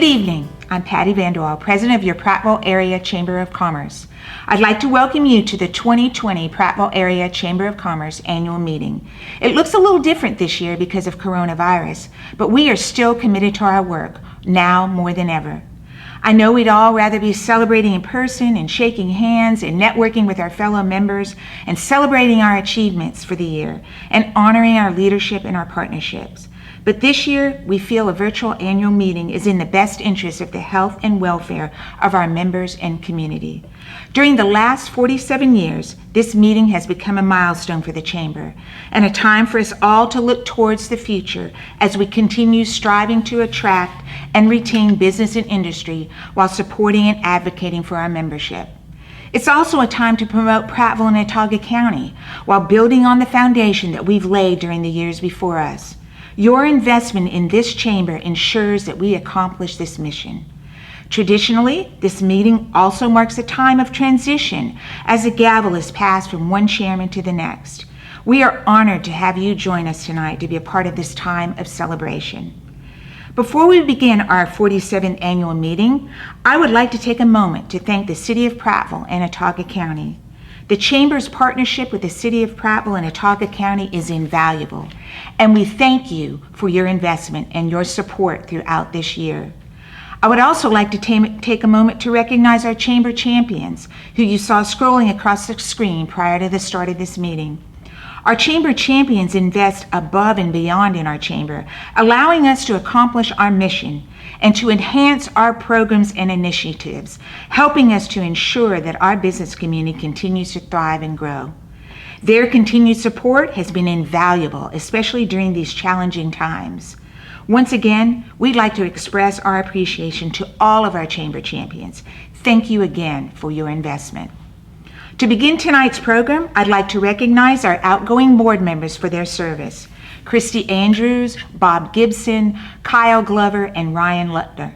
Good evening. I'm Patty Vanderwall, President of your Prattville Area Chamber of Commerce. I'd like to welcome you to the 2020 Prattville Area Chamber of Commerce annual meeting. It looks a little different this year because of coronavirus, but we are still committed to our work, now more than ever. I know we'd all rather be celebrating in person and shaking hands and networking with our fellow members and celebrating our achievements for the year and honoring our leadership and our partnerships. But this year, we feel a virtual annual meeting is in the best interest of the health and welfare of our members and community. During the last 47 years, this meeting has become a milestone for the Chamber and a time for us all to look towards the future as we continue striving to attract and retain business and industry while supporting and advocating for our membership. It's also a time to promote Prattville and Autauga County while building on the foundation that we've laid during the years before us. Your investment in this chamber ensures that we accomplish this mission. Traditionally, this meeting also marks a time of transition as the gavel is passed from one chairman to the next. We are honored to have you join us tonight to be a part of this time of celebration. Before we begin our 47th annual meeting, I would like to take a moment to thank the City of Prattville and Autauga County. The Chamber's partnership with the City of Prattville and Autauga County is invaluable, and we thank you for your investment and your support throughout this year. I would also like to take a moment to recognize our Chamber champions, who you saw scrolling across the screen prior to the start of this meeting. Our Chamber champions invest above and beyond in our Chamber, allowing us to accomplish our mission and to enhance our programs and initiatives, helping us to ensure that our business community continues to thrive and grow. Their continued support has been invaluable, especially during these challenging times. Once again, we'd like to express our appreciation to all of our Chamber champions. Thank you again for your investment. To begin tonight's program, I'd like to recognize our outgoing board members for their service: Christy Andrews, Bob Gibson, Kyle Glover, and Ryan Lutner.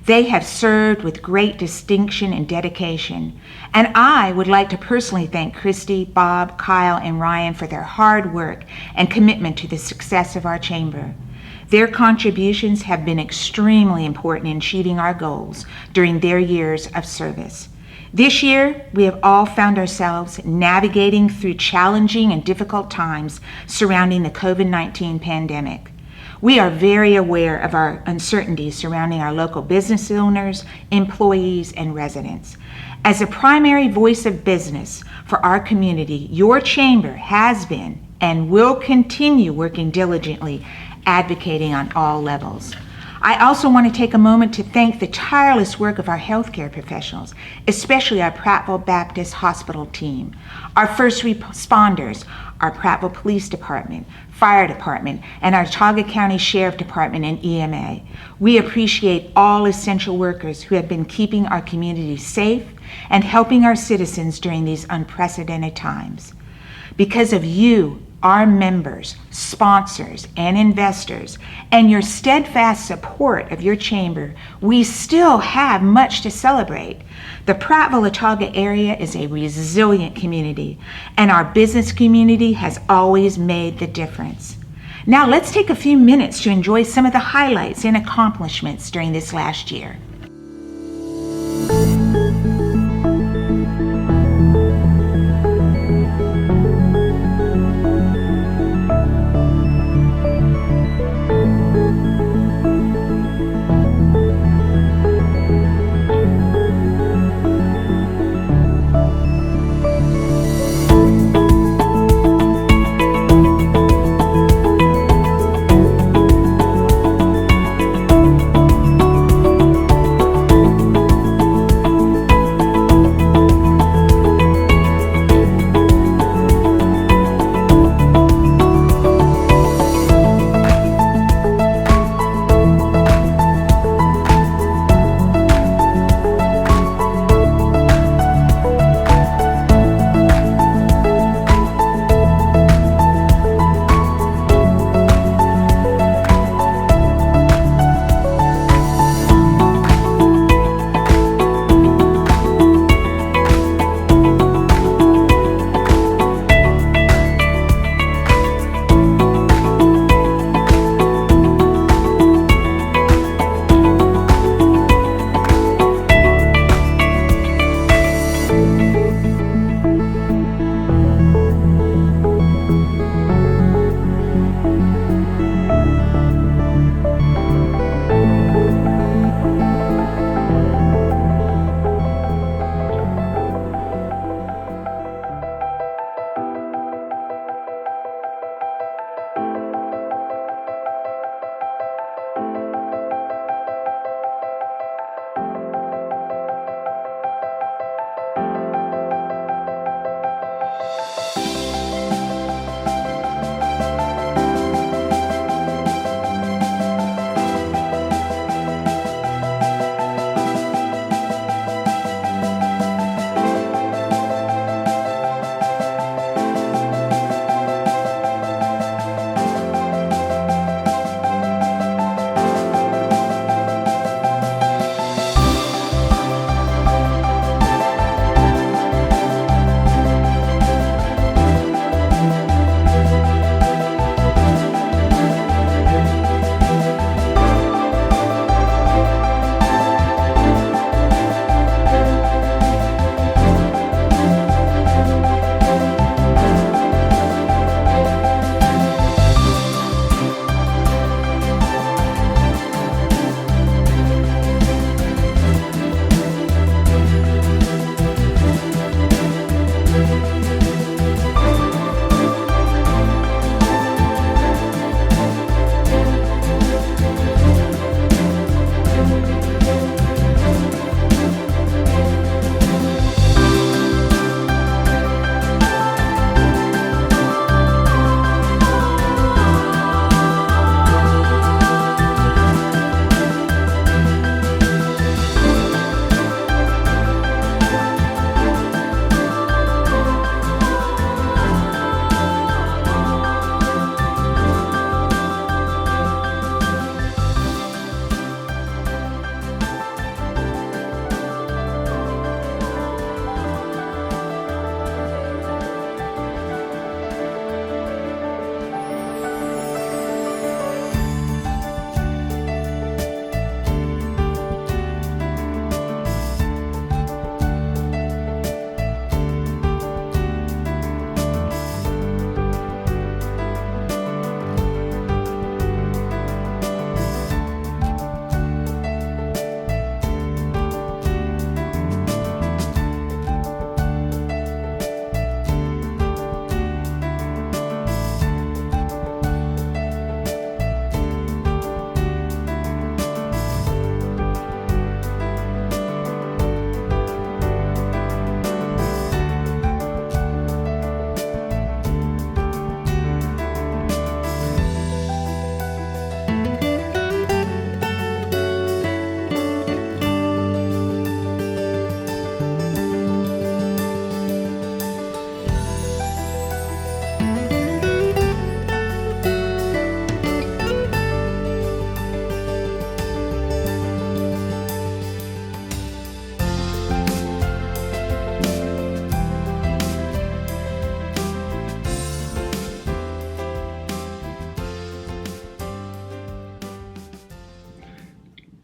They have served with great distinction and dedication, and I would like to personally thank Christy, Bob, Kyle, and Ryan for their hard work and commitment to the success of our Chamber. Their contributions have been extremely important in achieving our goals during their years of service. This year, we have all found ourselves navigating through challenging and difficult times surrounding the COVID-19 pandemic. We are very aware of our uncertainties surrounding our local business owners, employees, and residents. As a primary voice of business for our community, your Chamber has been and will continue working diligently, advocating on all levels. I also want to take a moment to thank the tireless work of our healthcare professionals, especially our Prattville Baptist Hospital team, our first responders, our Prattville Police Department, Fire Department, and our Autauga County Sheriff Department and EMA. We appreciate all essential workers who have been keeping our community safe and helping our citizens during these unprecedented times. Because of you, our members, sponsors, and investors, and your steadfast support of your Chamber, we still have much to celebrate. The Prattville-Autauga area is a resilient community, and our business community has always made the difference. Now let's take a few minutes to enjoy some of the highlights and accomplishments during this last year.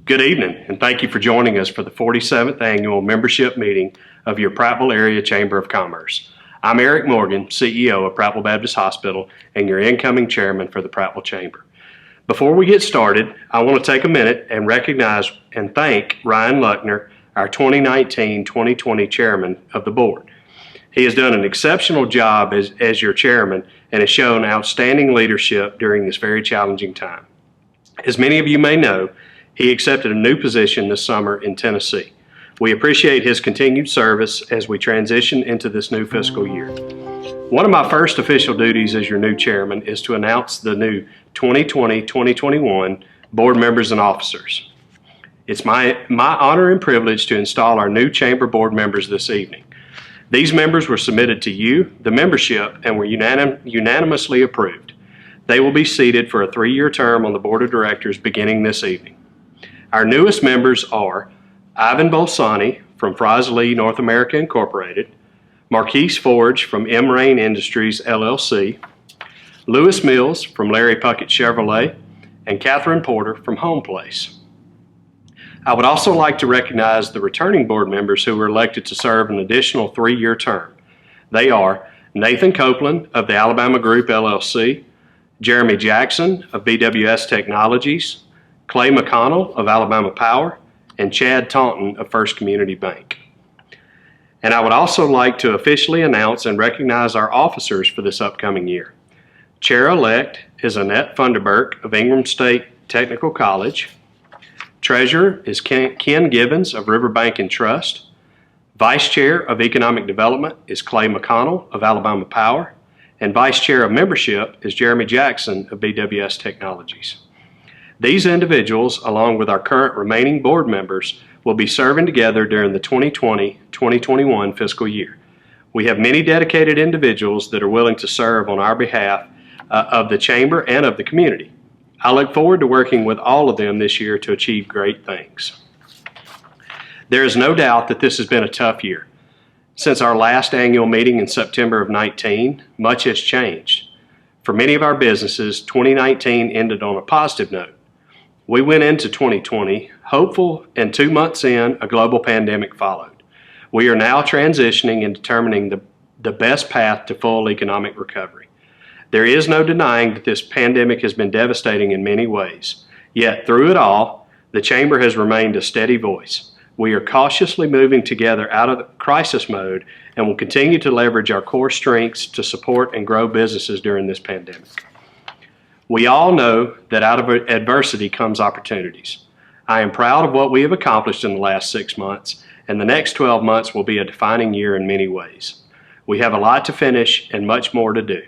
Good evening, and thank you for joining us for the 47th Annual Membership Meeting of your Prattville Area Chamber of Commerce. I'm Eric Morgan, CEO of Prattville Baptist Hospital and your incoming chairman for the Prattville Chamber. Before we get started, I want to take a minute and recognize and thank Ryan Luckner, our 2019-2020 chairman of the board. He has done an exceptional job as your chairman and has shown outstanding leadership during this very challenging time. As many of you may know, he accepted a new position this summer in Tennessee. We appreciate his continued service as we transition into this new fiscal year. One of my first official duties as your new chairman is to announce the new 2020-2021 board members and officers. It's my honor and privilege to install our new chamber board members this evening. These members were submitted to you, the membership, and were unanimously approved. They will be seated for a 3-year term on the board of directors beginning this evening. Our newest members are Ivan Bolsani from Fries Lee North America Incorporated, Marquise Forge from M. Rain Industries LLC, Lewis Mills from Larry Puckett Chevrolet, and Catherine Porter from Home Place. I would also like to recognize the returning board members who were elected to serve an additional 3-year term. They are Nathan Copeland of the Alabama Group LLC, Jeremy Jackson of BWS Technologies, Clay McConnell of Alabama Power, and Chad Taunton of First Community Bank. And I would also like to officially announce and recognize our officers for this upcoming year. Chair-elect is Annette Funderburk of Ingram State Technical College. Treasurer is Ken Gibbons of Riverbank and Trust. Vice Chair of Economic Development is Clay McConnell of Alabama Power. And Vice Chair of Membership is Jeremy Jackson of BWS Technologies. These individuals, along with our current remaining board members, will be serving together during the 2020-2021 fiscal year. We have many dedicated individuals that are willing to serve on our behalf of the chamber and of the community. I look forward to working with all of them this year to achieve great things. There is no doubt that this has been a tough year. Since our last annual meeting in September of 19, much has changed. For many of our businesses, 2019 ended on a positive note. We went into 2020 hopeful, and 2 months in, a global pandemic followed. We are now transitioning and determining the best path to full economic recovery. There is no denying that this pandemic has been devastating in many ways. Yet, through it all, the Chamber has remained a steady voice. We are cautiously moving together out of the crisis mode and will continue to leverage our core strengths to support and grow businesses during this pandemic. We all know that out of adversity comes opportunities. I am proud of what we have accomplished in the last 6 months, and the next 12 months will be a defining year in many ways. We have a lot to finish and much more to do.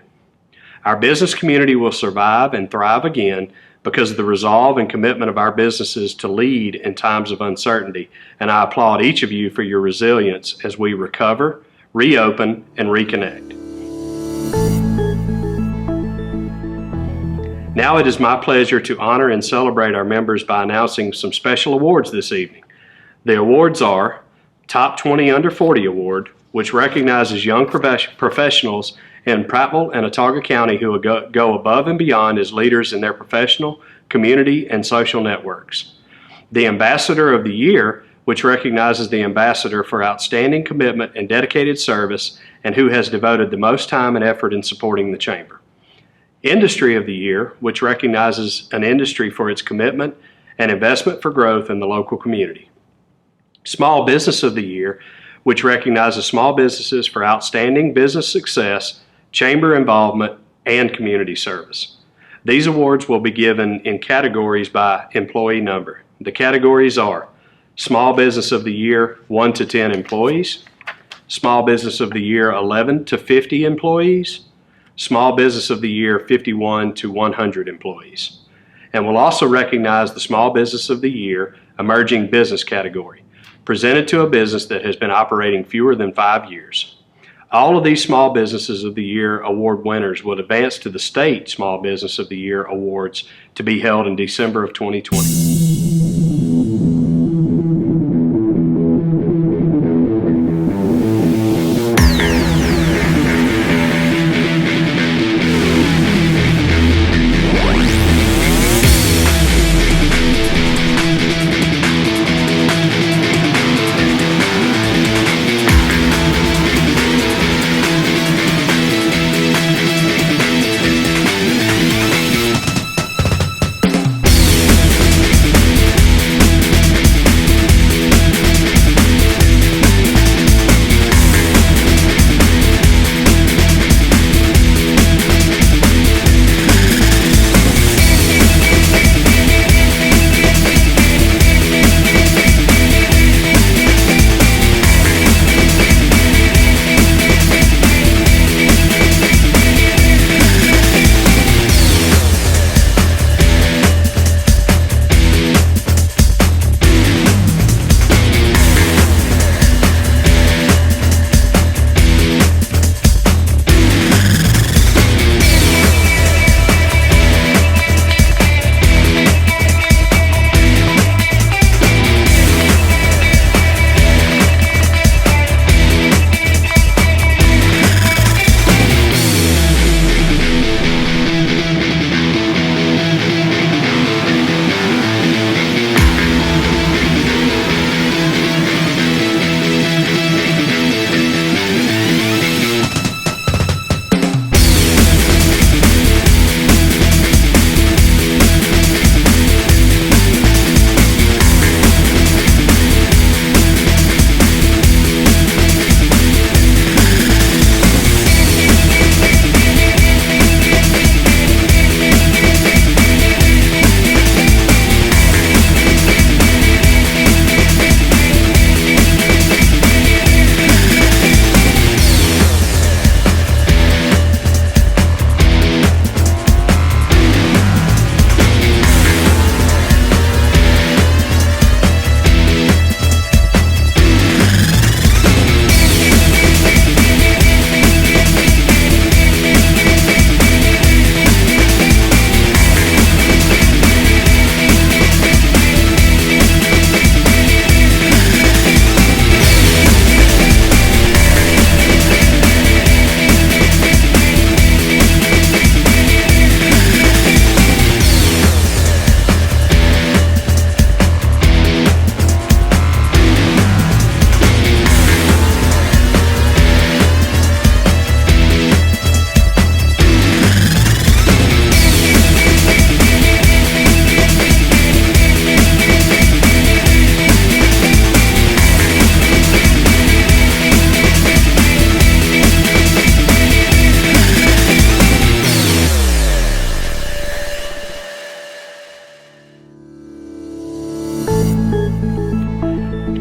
Our business community will survive and thrive again because of the resolve and commitment of our businesses to lead in times of uncertainty, and I applaud each of you for your resilience as we recover, reopen, and reconnect. Now it is my pleasure to honor and celebrate our members by announcing some special awards this evening. The awards are Top 20 Under 40 Award, which recognizes young professionals in Prattville and Autauga County who will go above and beyond as leaders in their professional, community, and social networks. The Ambassador of the Year, which recognizes the ambassador for outstanding commitment and dedicated service and who has devoted the most time and effort in supporting the Chamber. Industry of the Year, which recognizes an industry for its commitment and investment for growth in the local community. Small Business of the Year, which recognizes small businesses for outstanding business success, chamber involvement, and community service. These awards will be given in categories by employee number. The categories are Small Business of the Year 1 to 10 employees, Small Business of the Year 11 to 50 employees, Small Business of the Year 51 to 100 employees. And we'll also recognize the Small Business of the Year Emerging Business category, presented to a business that has been operating fewer than 5 years. All of these Small Businesses of the Year award winners will advance to the State Small Business of the Year Awards to be held in December of 2020.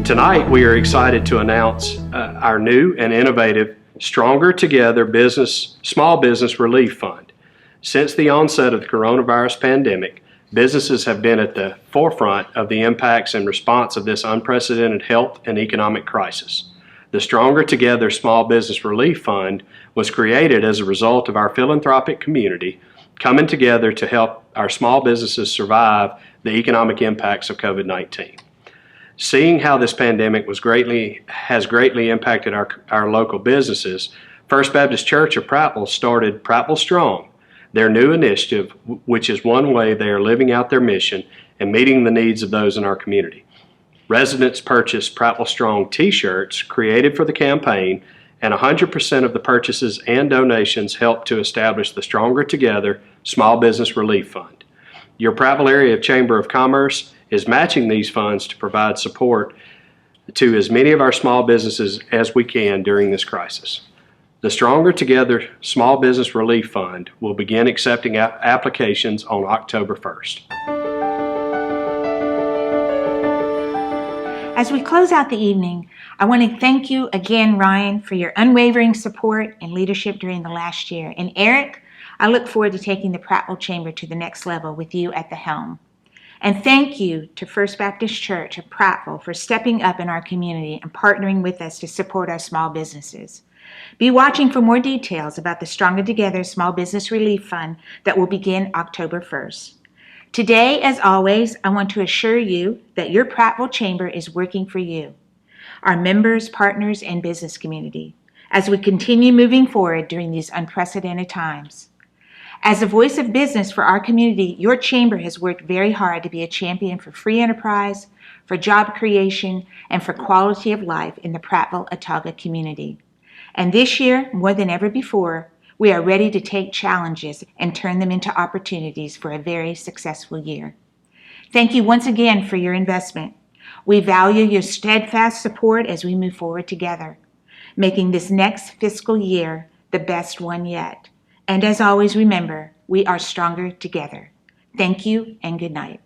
Tonight, we are excited to announce our new and innovative Stronger Together Small Business Relief Fund. Since the onset of the coronavirus pandemic, businesses have been at the forefront of the impacts and response of this unprecedented health and economic crisis. The Stronger Together Small Business Relief Fund was created as a result of our philanthropic community coming together to help our small businesses survive the economic impacts of COVID-19. Seeing how this pandemic has greatly impacted our local businesses, First Baptist Church of Prattville started Prattville Strong, their new initiative, which is one way they are living out their mission and meeting the needs of those in our community. Residents purchased Prattville Strong t-shirts created for the campaign, and 100% of the purchases and donations helped to establish the Stronger Together Small Business Relief Fund. Your Prattville Area Chamber of Commerce is matching these funds to provide support to as many of our small businesses as we can during this crisis. The Stronger Together Small Business Relief Fund will begin accepting applications on October 1st. As we close out the evening, I want to thank you again, Ryan, for your unwavering support and leadership during the last year. And Eric, I look forward to taking the Prattville Chamber to the next level with you at the helm. And thank you to First Baptist Church of Prattville for stepping up in our community and partnering with us to support our small businesses. Be watching for more details about the Stronger Together Small Business Relief Fund that will begin October 1st. Today, as always, I want to assure you that your Prattville Chamber is working for you, our members, partners, and business community, as we continue moving forward during these unprecedented times. As a voice of business for our community, your chamber has worked very hard to be a champion for free enterprise, for job creation, and for quality of life in the Prattville-Autauga community. And this year, more than ever before, we are ready to take challenges and turn them into opportunities for a very successful year. Thank you once again for your investment. We value your steadfast support as we move forward together, making this next fiscal year the best one yet. And as always, remember, we are stronger together. Thank you and good night.